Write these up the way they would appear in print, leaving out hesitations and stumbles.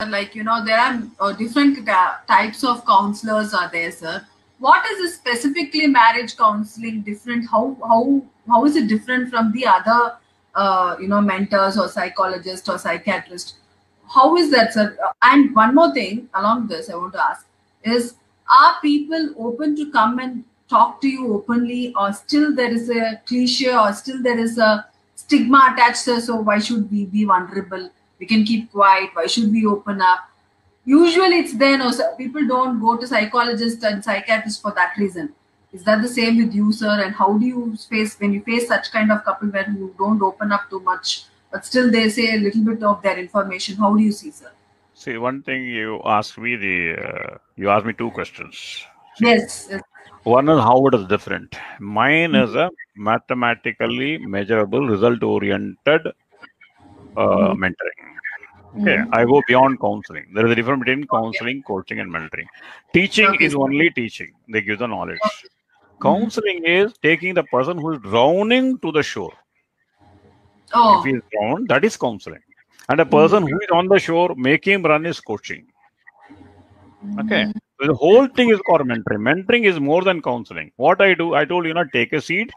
like, there are different types of counselors are there, sir. What is this specifically marriage counseling different? How is it different from the other, mentors or psychologists or psychiatrists? How is that, sir? And one more thing along this, I want to ask is: are people open to come and talk to you openly, or still there is a cliche, or still there is a stigma attached to? So why should we be vulnerable? We can keep quiet. Why should we open up? Usually it's there. No, sir. People don't go to psychologists and psychiatrists for that reason. Is that the same with you, sir? And how do you face when you face such kind of couple where you don't open up too much, but still they say a little bit of their information? How do you see, sir? See, one thing you asked me you asked me two questions. See, yes. One is how it is different. Mine is a mathematically measurable, result-oriented mentoring. Okay, I go beyond counseling. There is a difference between counseling, coaching, and mentoring. Teaching is only teaching. They give the knowledge. Counseling is taking the person who is drowning to the shore. If he is drowned, that is counseling. And a person who is on the shore, make him run is coaching. Okay. So the whole thing is called mentoring. Mentoring is more than counseling. What I do, I told you, take a seed,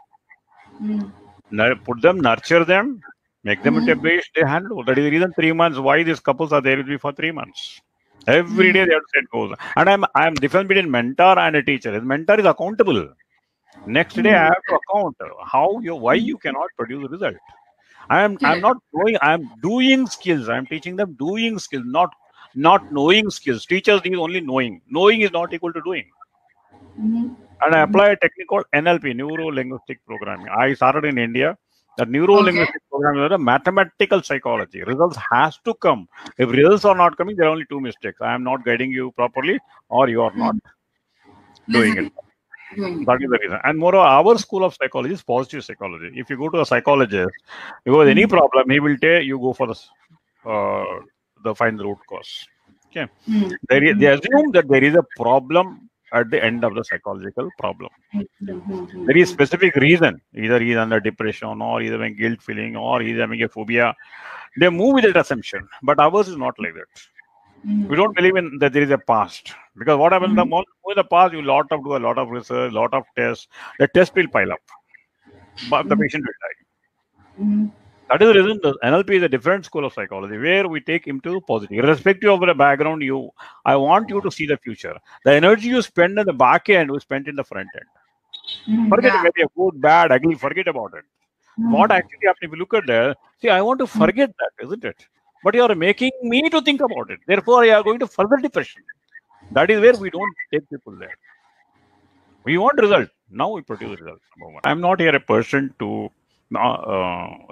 put them, nurture them, make them into a base, they handle. That is the reason 3 months, why these couples are there with me for 3 months. Every day they have to set goals. And I'm different between mentor and a teacher. A mentor is accountable. Next day I have to account why you cannot produce result. I'm not doing, I'm doing skills. I'm teaching them doing skills, not knowing skills. Teachers need only knowing. Knowing is not equal to doing. And I apply a technique called NLP, Neuro-Linguistic Programming. I started in India. The Neuro-Linguistic Programming is a mathematical psychology. Results has to come. If results are not coming, there are only two mistakes. I am not guiding you properly, or you are not doing it. That is the reason. And moreover, our school of psychology is positive psychology. If you go to a psychologist, you have any problem, he will tell you go for the find the root cause. Okay. They assume that there is a problem at the end of the psychological problem. There is specific reason. Either he is under depression, or either having guilt feeling, or he is having a phobia. They move with that assumption. But ours is not like that. We don't believe in that there is a past, because what happens in the past, you do a lot of research, lot of tests. The test will pile up, but the patient will die. That is the reason the NLP is a different school of psychology, where we take him to positive, irrespective of the background. I want you to see the future. The energy you spend in the back end, we spend in the front end. Forget it, whether good, bad, ugly. Forget about it. What actually happens if you look at that? See, I want to forget that, isn't it? But you are making me to think about it. Therefore, you are going to further depression. That is where we don't take people there. We want result. Now we produce result. I'm not here a person to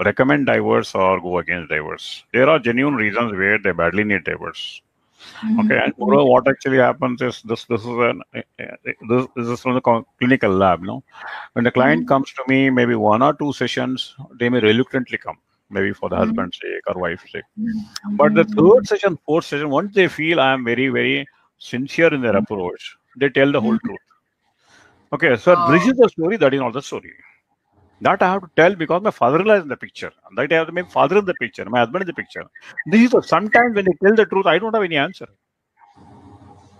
recommend divorce or go against divorce. There are genuine reasons where they badly need divorce. Okay, and moreover, what actually happens is this is from the clinical lab. No, when the client comes to me, maybe 1 or 2 sessions, they may reluctantly come. Maybe for the husband's sake or wife's sake. But the 3rd session, 4th session, once they feel I am very, very sincere in their approach, they tell the whole truth. Okay, sir, this is the story, that is not the story. That I have to tell because my father-in-law is in the picture. That I have to make father in the picture, my husband in the picture. This is sometimes when they tell the truth, I don't have any answer.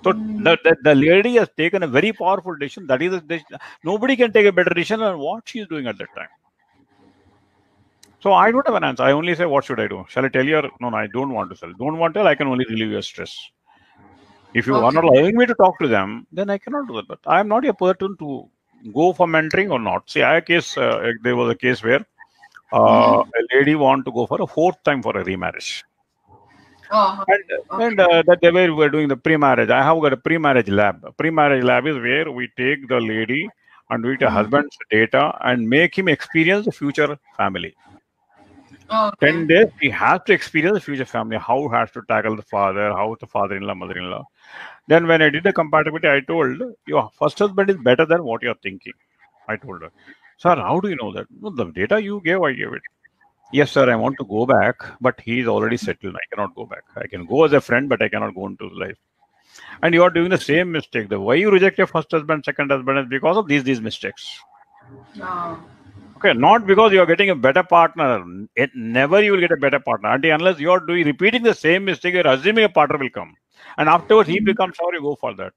So the lady has taken a very powerful decision. That is a decision. Nobody can take a better decision than what she is doing at that time. So I don't have an answer. I only say, what should I do? Shall I tell you? No, I don't want to sell. Don't want to tell. I can only relieve your stress. If you are not allowing me to talk to them, then I cannot do that. But I am not a person to go for mentoring or not. See, I had a case. There was a case where a lady wanted to go for a 4th time for a remarriage. And that they were doing the pre-marriage. I have got a pre-marriage lab. A pre-marriage lab is where we take the lady and we take husband's data and make him experience the future family. 10 days, he has to experience the future family, how he has to tackle the father, how the father-in-law, mother-in-law. Then when I did the compatibility, I told, your first husband is better than what you're thinking. I told her, sir, how do you know that? No, the data you gave, I gave it. Yes, sir, I want to go back, but he's already settled. I cannot go back. I can go as a friend, but I cannot go into life. And you are doing the same mistake. The why you reject your first husband, second husband is because of these mistakes. Okay, Okay, not because you are getting a better partner. Never you will get a better partner until unless you are doing repeating the same mistake. You're assuming a partner will come, and afterwards he becomes sorry. Go for that.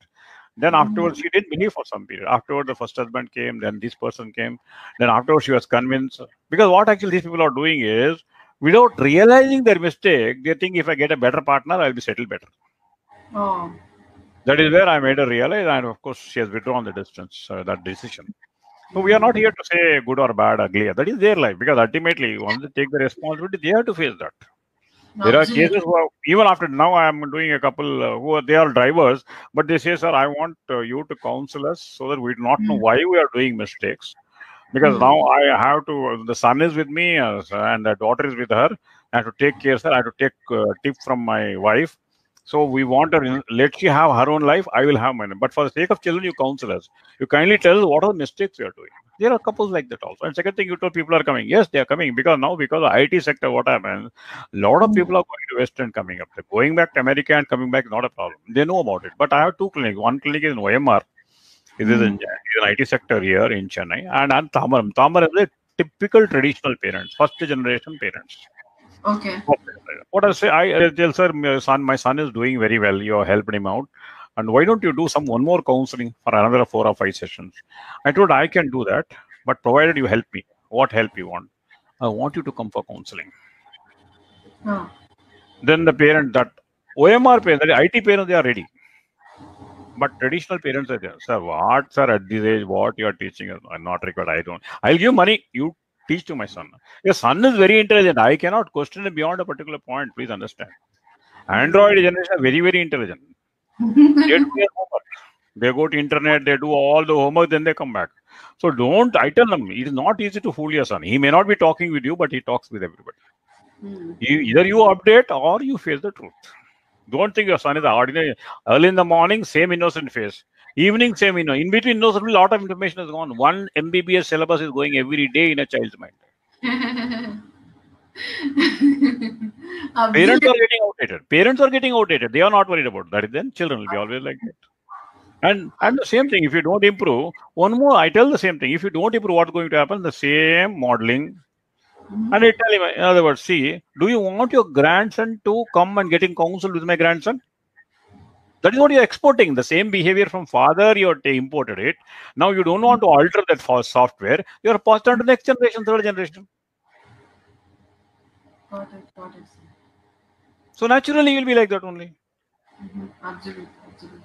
Then afterwards she didn't believe for some period. Afterwards the first husband came, then this person came. Then afterwards she was convinced because what actually these people are doing is without realizing their mistake, they think if I get a better partner, I'll be settled better. Oh. That is where I made her realize, and of course she has withdrawn the distance, that decision. So we are not here to say good or bad, ugly. That is their life because ultimately, once they take the responsibility, they have to face that. There are cases Absolutely. who are, even after now, I am doing a couple who are, they are drivers, but they say, "Sir, I want you to counsel us so that we do not know Mm. why we are doing mistakes." Because now Mm. I have to. The son is with me, and the daughter is with her. I have to take care, sir. I have to take tip from my wife. So we want her. Let she have her own life. I will have mine. But for the sake of children, you counsel us. You kindly tell us what are the mistakes we are doing. There are couples like that also. And second thing, you told people are coming. Yes, they are coming because of IT sector, what happens? A lot of Mm. people are going to West and coming up. They're going back to America and coming back is not a problem. They know about it. But I have two clinics. One clinic is in OMR. It is Mm. an IT sector here in Chennai. And Tamaram. Tamaram is a typical traditional parents, first generation parents. Okay. What I say, I tell sir, my son is doing very well. You have helped him out. And why don't you do one more counseling for another 4 or 5 sessions? I told I can do that, but provided you help me. What help you want? I want you to come for counseling. Oh. Then the parent that OMR parents, the IT parents, they are ready. But traditional parents are there. Sir, what, sir, at this age, what you are teaching us? I'm not required. I don't. I'll give money. You teach to my son. Your son is very intelligent. I cannot question him beyond a particular point. Please understand. Android generation are very, very intelligent. They do their homework. They go to internet, they do all the homework, then they come back. So don't, I tell them, it is not easy to fool your son. He may not be talking with you, but he talks with everybody. Mm. Either you update or you face the truth. Don't think your son is ordinary. Early in the morning, same innocent face. Evening, same innocent. In between innocent, a lot of information is gone. One MBBS syllabus is going every day in a child's mind. Parents Absolutely. are getting outdated. Parents are getting outdated. They are not worried about that. Then children will be always like that. And the same thing, if you don't improve, one more, I tell the same thing. If you don't improve, what's going to happen? The same modeling. And I tell him, in other words, see, do you want your grandson to come and getting counsel with my grandson? That is what you're exporting. The same behavior from father, you imported it. Now you don't want to alter that for software. You're passed on to next generation, third generation. Got it. So naturally, you'll be like that only. Absolutely. Absolutely.